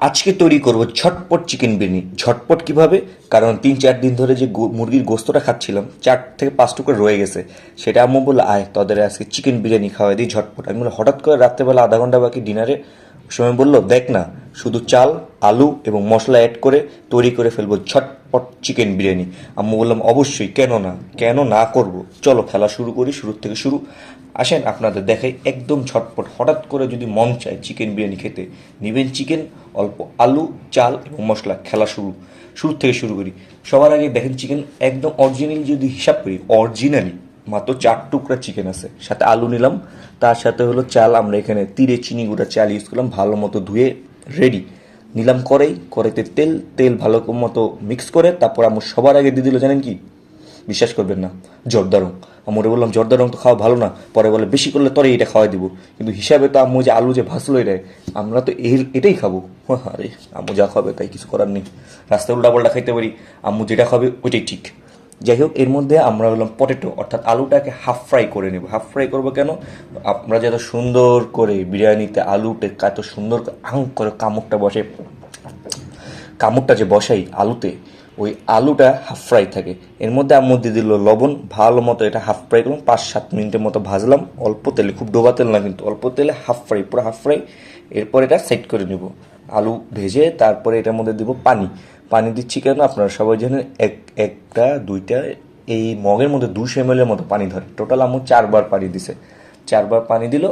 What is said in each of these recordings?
আজকে তৈরি করব ঝটপট চিকেন বিরিয়ানি। ঝটপট কিভাবে? কারণ 3-4 দিন ধরে যে মুরগির গোস্তটা খাচ্ছিলাম 4 থেকে 5 টুকরো রয়ে গেছে। সেটা আম্মু বললো আয় তোদের আজকে চিকেন বিরিয়ানি খাওয়াই দিই ঝটপট। আমি বললাম হঠাৎ করে রাত্রেবেলা আধা ঘন্টা বাকি ডিনারে সময় বললো দেখ না, শুধু চাল, আলু এবং মশলা অ্যাড করে তৈরি করে ফেলবো ঝটপট চিকেন বিরিয়ানি। আম্মু বললাম অবশ্যই, কেন না, কেন না করব, চলো খেলা শুরু করি, শুরুর থেকে শুরু। আসেন আপনাদের দেখাই একদম ঝটপট। হঠাৎ করে যদি মন চায় চিকেন বিরিয়ানি খেতে, নেবেন চিকেন, অল্প আলু, চাল এবং মশলা, খেলা শুরু থেকে শুরু করি। সবার আগে দেখেন চিকেন একদম অরিজিনালি যদি হিসাব করি, অরিজিনালি মাত্র 4 টুকরা চিকেন আছে, সাথে আলু নিলাম, তার সাথে হলো চাল। আমরা এখানে তীরে চিনি গুঁড়া চাল ইউজ করলাম, ভালো মতো ধুয়ে রেডি নিলাম। কড়াইতে তেল ভালো মতো মিক্স করে তারপর আমার সবার আগে দিয়ে দিল জানেন কি? বিশ্বাস করবেন না, জর্দা রং। আম্মুরে বললাম জর্দা রং তো খাওয়া ভালো না, পরে বলে বেশি করলে তরে এটা খাওয়াই দিব, কিন্তু হিসাবে তো আম্মু যে আলু যে ভাসলো আমরা তো এটাই খাবো। আরে আম্মু যা খাবে তাই, কিছু করার নেই, রাস্তায় উল্টাপাল্টা খাইতে পারি, আম্মু যেটা খাবে ওইটাই ঠিক। যাই হোক, এর মধ্যে আমরা বললাম পটেটো অর্থাৎ আলুটাকে হাফ ফ্রাই করে নেব। হাফ ফ্রাই করবো কেন? আমরা যত সুন্দর করে বিরিয়ানিতে আলুটা এত সুন্দর করে কামড়টা যে বসাই আলুতে, ওই আলুটা হাফ ফ্রাই থাকে। এর মধ্যে আম্মু দিয়ে দিল লবণ, ভালো মতো এটা হাফ ফ্রাই করলাম, 5-7 মিনিটের মতো ভাজলাম অল্প তেলে, খুব ডোবা তেল না কিন্তু, অল্প তেলে হাফ ফ্রাই, পুরো হাফ ফ্রাই। এরপর এটা সেট করে নেব আলু ভেজে, তারপরে এটার মধ্যে দেবো পানি দিচ্ছি কেন আপনারা সবাই জানেন, একটা দুইটা এই মগের মধ্যে 200 ml মতো পানি ধরে, টোটাল আম্মু 4 বার পানি দিছে, 4 বার পানি দিল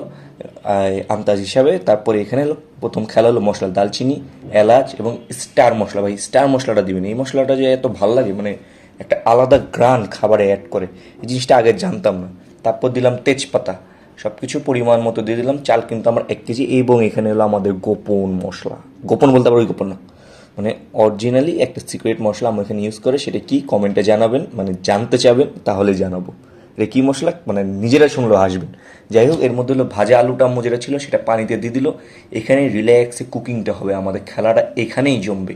আন্দাজ হিসাবে। তারপরে এখানে হলো প্রথম খেলা হলো মশলা, দালচিনি, এলাচ এবং স্টার মশলা। ভাই স্টার মশলাটা দিবেন, এই মশলাটা যে এত ভালো লাগে, মানে একটা আলাদা গ্রান খাবারে অ্যাড করে, এই জিনিসটা আগে জানতাম না। তারপর দিলাম তেজপাতা, সব কিছু পরিমাণ মতো দিয়ে দিলাম। চাল কিন্তু আমার 1 কেজি, এবং এখানে হলো আমাদের গোপন মশলা, গোপন বলতে আবার ওই গোপন না, মানে অরিজিনালি একটা সিক্রেট মশলা আমরা এখানে ইউজ করে, সেটা কি কমেন্টে জানাবেন, মানে জানতে চাবেন তাহলে জানাবো এটা কী মশলা, মানে নিজেরা শুনলেও হাসবেন। যাই হোক, এর মধ্যে হলো ভাজা আলুটা আম্মু যেটা ছিল সেটা পানিতে দিয়ে দিল। এখানে রিল্যাক্সে কুকিংটা হবে, আমাদের খেলাটা এখানেই জমবে।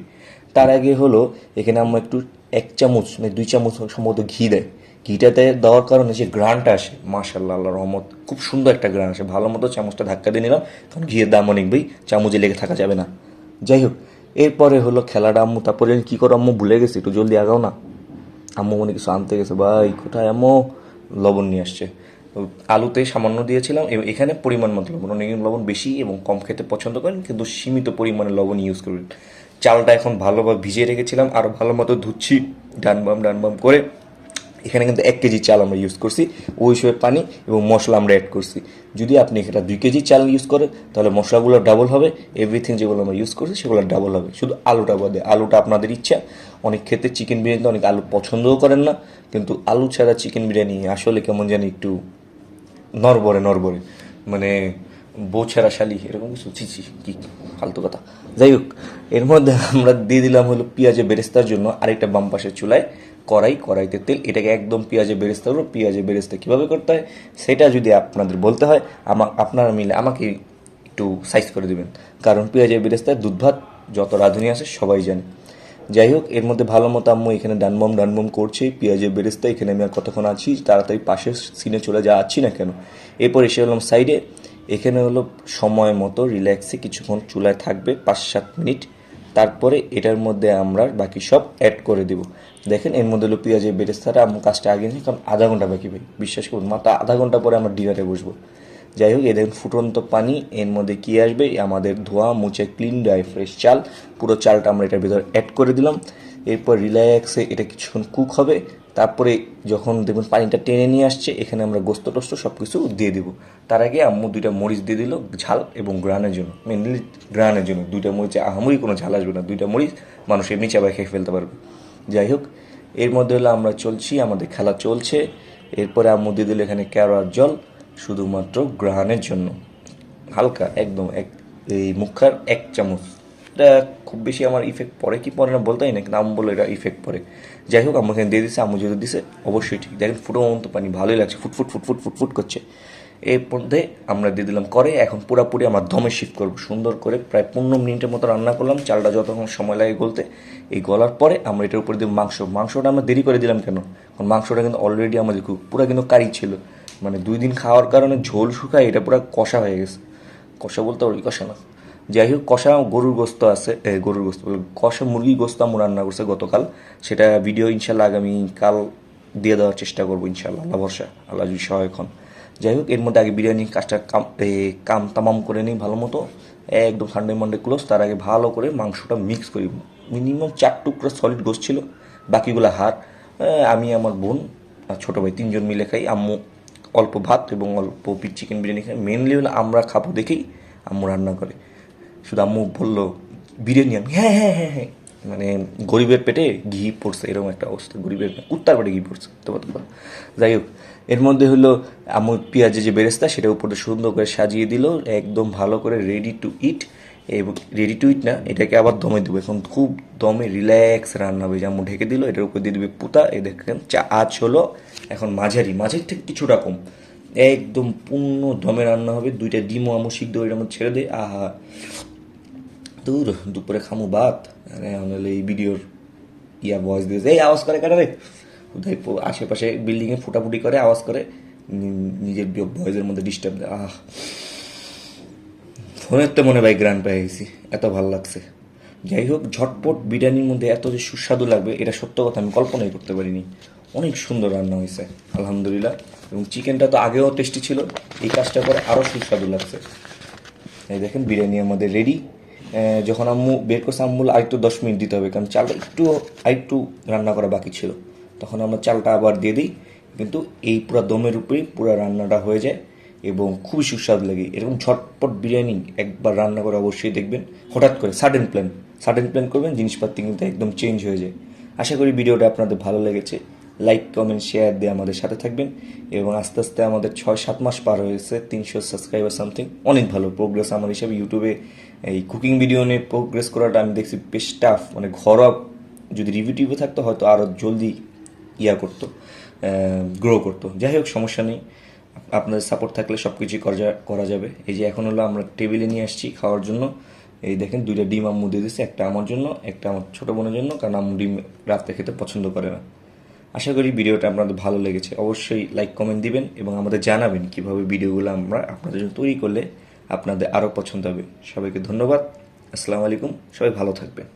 তার আগে হলো এখানে আম্মু একটু 1 চামচ মানে 2 চামচ সম্ভবত ঘি দেয়। ঘিটাতে দেওয়ার কারণে যে গ্রানটা আসে, মাশাল্লাহ আল্লাহ রহমত, খুব সুন্দর একটা গ্রান আসে। ভালো মতো চামচটা ধাক্কা দিয়ে নিলাম, কারণ ঘিয়ের দাম অনেক ভাই, চামচে লেগে থাকা যাবে না। যাই হোক, এরপরে হলো খেলাটা আম্মু, তারপরে কী করো আম্মু ভুলে গেছি, একটু জলদি আগাও না। আম্মু মনে কিছু আনতে গেছে, ভাই কোথায় আম্মু? লবণ নিয়ে আসছে। তো আলুতে সামান্য দিয়েছিলাম, এবং এখানে পরিমাণ মতো লবণ, অনেক লবণ বেশি এবং কম খেতে পছন্দ করেন, কিন্তু সীমিত পরিমাণে লবণ ইউজ করবেন। চালটা এখন ভালোভাবে ভিজিয়ে রেখেছিলাম, আরও ভালো মতো ধুচ্ছি ডান বাম করে। এখানে কিন্তু 1 কেজি চাল আমরা ইউজ করছি, ওই হিসেবে পানি এবং মশলা আমরা অ্যাড করছি। যদি আপনি এখানে 2 কেজি চাল ইউজ করেন তাহলে মশলাগুলো ডাবল হবে, এভরিথিং যেগুলো আমরা ইউজ করছি সেগুলো ডাবল হবে, শুধু আলুটা বাদে। আলুটা আপনাদের ইচ্ছা, অনেক খেতে চিকেন বিরিয়ানিতে অনেক আলু পছন্দও করেন না, কিন্তু আলু ছাড়া চিকেন বিরিয়ানি আসলে কেমন জানি একটু নড়বড়ে, মানে বউ ছাড়া শালি এরকম কিছু, ছি কি ফালতু কথা। যাই হোক, এর মধ্যে আমরা দিয়ে দিলাম হলো পেঁয়াজে বেরেস্তার জন্য আরেকটা বাম পাশের চুলায় কড়াইতে তেল। এটাকে একদম পেঁয়াজে বেরেস্তা করবো। পেঁয়াজে বেরেস্তা কীভাবে করতে হয় সেটা যদি আপনাদের বলতে হয়, আপনারা মিলে আমাকে একটু সাইজ করে দেবেন, কারণ পেঁয়াজের বেরেস্তায় দুধ ভাত যত রাঁধুনি আছে সবাই জানে। যাই হোক, এর মধ্যে ভালো মতো আম্মু এখানে ডানবম করছে পেঁয়াজের বেরেস্তা। এখানে আমি আর কতক্ষণ আছি, তাড়াতাড়ি পাশের সিনে চলে আছি না কেন। এরপর এসে হলাম সাইডে, এখানে হলো সময় মতো রিল্যাক্সে কিছুক্ষণ চুলায় থাকবে 5-7 মিনিট। তারপরে এটার মধ্যে আমরা বাকি সব অ্যাড করে দেব। দেখেন এর মধ্যে হলো পেঁয়াজের বেরেস্তাটা আম্মু কাজটা আগে নিই, কারণ আধা ঘন্টা বাকি ভাই, বিশ্বাস করুন মাত্র আধা ঘন্টা পরে আমরা ডিনারে বসবো। যাই হোক, এ দেখুন ফুটন্ত পানি, এর মধ্যে কী আসবে, আমাদের ধোয়া মুছে ক্লিন ড্রাই ফ্রেশ চাল, পুরো চালটা আমরা এটার ভিতরে অ্যাড করে দিলাম। এরপর রিল্যাক্সে এটা কিছুক্ষণ কুক হবে। তারপরে যখন দেখবেন পানিটা টেনে নিয়ে আসছে, এখানে আমরা গোস্ত টোস্ত সব কিছু দিয়ে দেবো। তার আগে আম্মু 2টা মরিচ দিয়ে দিল ঝাল এবং গ্রানের জন্য, মেনলি গ্রানের জন্য। 2টা মরিচে আহামরি কোনো ঝাল আসবে না, 2টা মরিচ মানুষ এমনি চাবাই খেয়ে ফেলতে পারবে। যাই হোক, এর মধ্যে হলো আমরা চলছি, আমাদের খেলা চলছে। এরপরে আম্মু দিয়ে দিল এখানে কেওড়ার জল, শুধুমাত্র গ্রহণের জন্য, হালকা একদম এই মুখার 1 চামচ। এটা খুব বেশি আমার ইফেক্ট পড়ে কি পড়ে না বলতেই না, কিন্তু আম্মু বলে এটা ইফেক্ট পড়ে। যাই হোক, আম্মু এখানে দিয়ে দিচ্ছে, আম্মু যেহেতু দিছে অবশ্যই ঠিক। দেখেন ফুটন্ত পানি ভালোই লাগছে, ফুটফুট করছে। এর মধ্যে আমরা দিয়ে দিলাম এখন পুরোপুরি আমরা দমে শিফট করবো সুন্দর করে, প্রায় 15 মিনিটের মতো রান্না করলাম। চালটা যতক্ষণ সময় লাগে গলতে, এই গলার পরে আমরা এটার উপরে দিব মাংসটা আমরা দেরি করে দিলাম কেন, কারণ মাংসটা কিন্তু অলরেডি আমাদের পুরো কিন্তু কারি ছিল, মানে 2 দিন খাওয়ার কারণে ঝোল শুকায় এটা পুরো কষা হয়ে গেছে। কষা বলতে ওই কষা না, যাই হোক, কষা গরুর গোস্ত আছে, গরুর গোস্ত বলে কষা মুরগির গোস্ত আম্মু রান্না করছে গতকাল। সেটা ভিডিও ইনশাল্লাহ আগামীকাল দিয়ে দেওয়ার চেষ্টা করবো ইনশাল্লাহ, আল্লাহ ভরসা, আল্লাহ যদি সহায়ক হন। যাই হোক, এর মধ্যে আগে বিরিয়ানি কাজটা কাম তামাম করে নিই ভালো মতো, একদম সানডে মানডে ক্লোজ। তার আগে ভালো করে মাংসটা মিক্স করি। মিনিমাম 4 টুকরা সলিড গোস্ত ছিল, বাকিগুলো হাড়। আমি, আমার বোন আর ছোটো ভাই 3জন মিলে খাই। আম্মু অল্প ভাত এবং অল্প চিকেন বিরিয়ানি খাই। মেনলি হলো আমরা খাবো দেখেই আম্মু রান্না করে। শুধু আম্মু বললো বিরিয়ানি, আমি হ্যাঁ হ্যাঁ হ্যাঁ হ্যাঁ, মানে গরিবের পেটে ঘি পড়ছে এরকম একটা অবস্থা, গরিবের কুত্তার পেটে ঘি পড়ছে তো। যাই হোক, এর মধ্যে হলো আম্মুর পেঁয়াজের যে বেরেস্তা সেটা উপরে সুন্দর করে সাজিয়ে দিল, একদম ভালো করে রেডি টু ইট। এবং রেডি টু ইট না, এটাকে আবার দমে দেবো। এখন খুব দমে রিল্যাক্স রান্না হবে। যে আম্মু ঢেকে দিল, এটার উপর দিয়ে দেবে পুতা। এই দেখেন আঁচ হলো এখন মাঝারি, মাঝারি থেকে কিছুটা কম, একদম পূর্ণ দমে রান্না হবে। 2টা ডিমও আম্মু সিদ্ধ এটার মধ্যে ছেড়ে দেয়। আহা, দূর দুপুরে খামু ভাত। নাহলে এই ভিডিওর ভয়েস দিয়েছে, এই আওয়াজ করে কাটারে আশেপাশে বিল্ডিংয়ে ফুটাফুটি করে আওয়াজ করে, নিজের ভয়েসের মধ্যে ডিস্টার্ব দেয়। ফোনের তো মনে ভাই গ্রান পেয়ে গেছি, এত ভালো লাগছে। যাই হোক, ঝটপট বিরিয়ানির মধ্যে এত যে সুস্বাদু লাগবে এটা সত্য কথা আমি কল্পনাই করতে পারিনি। অনেক সুন্দর রান্না হয়েছে আলহামদুলিল্লাহ। এবং চিকেনটা তো আগেও টেস্টি ছিল, এই কাজটা করে আরও সুস্বাদু লাগছে। এই দেখেন বিরিয়ানি আমাদের রেডি। যখন আম্মু বের করছে, আম্মু আরেকটু 10 মিনিট দিতে হবে, কারণ চালটা আরেকটু রান্না করা বাকি ছিল। তখন আমরা চালটা আবার দিয়ে দিই, কিন্তু এই পুরো দমের উপরেই পুরো রান্নাটা হয়ে যায় এবং খুবই সুস্বাদু লাগে। এরকম ঝটপট বিরিয়ানি একবার রান্না করে অবশ্যই দেখবেন। হঠাৎ করে সাডেন প্ল্যান করবেন, জিনিসপাতি কিন্তু একদম চেঞ্জ হয়ে যায়। আশা করি ভিডিওটা আপনাদের ভালো লেগেছে। লাইক, কমেন্ট, শেয়ার দিয়ে আমাদের সাথে থাকবেন। এবং আস্তে আস্তে আমাদের 6-7 মাস পার হয়েছে, 300 সাবস্ক্রাইবার সামথিং, অনেক ভালো প্রোগ্রেস আমার হিসাবে। ইউটিউবে এই কুকিং ভিডিও নিয়ে প্রোগ্রেস করাটা আমি দেখছি বেশ টাফ। মানে ঘরোয়া যদি রিভিউ টিভিউ থাকতো হয়তো আরও জলদি করতো, গ্রো করতো। যাই হোক, সমস্যা নেই, আপনাদের সাপোর্ট থাকলে সব কিছুই করা যাবে। এই যে এখন হলো আমরা টেবিলে নিয়ে আসছি খাওয়ার জন্য। এই দেখেন 2টা ডিম আম্মু দিয়ে দিচ্ছে, একটা আমার জন্য, একটা আমার ছোটো বোনের জন্য, কারণ আম্মু ডিম রাতে খেতে পছন্দ করে না। আশা করি ভিডিওটা আপনাদের ভালো লেগেছে। অবশ্যই লাইক, কমেন্ট দিবেন এবং আমাদের জানাবেন কীভাবে ভিডিওগুলো আমরা আপনাদের জন্য তৈরি করলে আপনাদের আরও পছন্দ হবে। সবাইকে ধন্যবাদ। আসসালামু আলাইকুম, সবাই ভালো থাকবেন।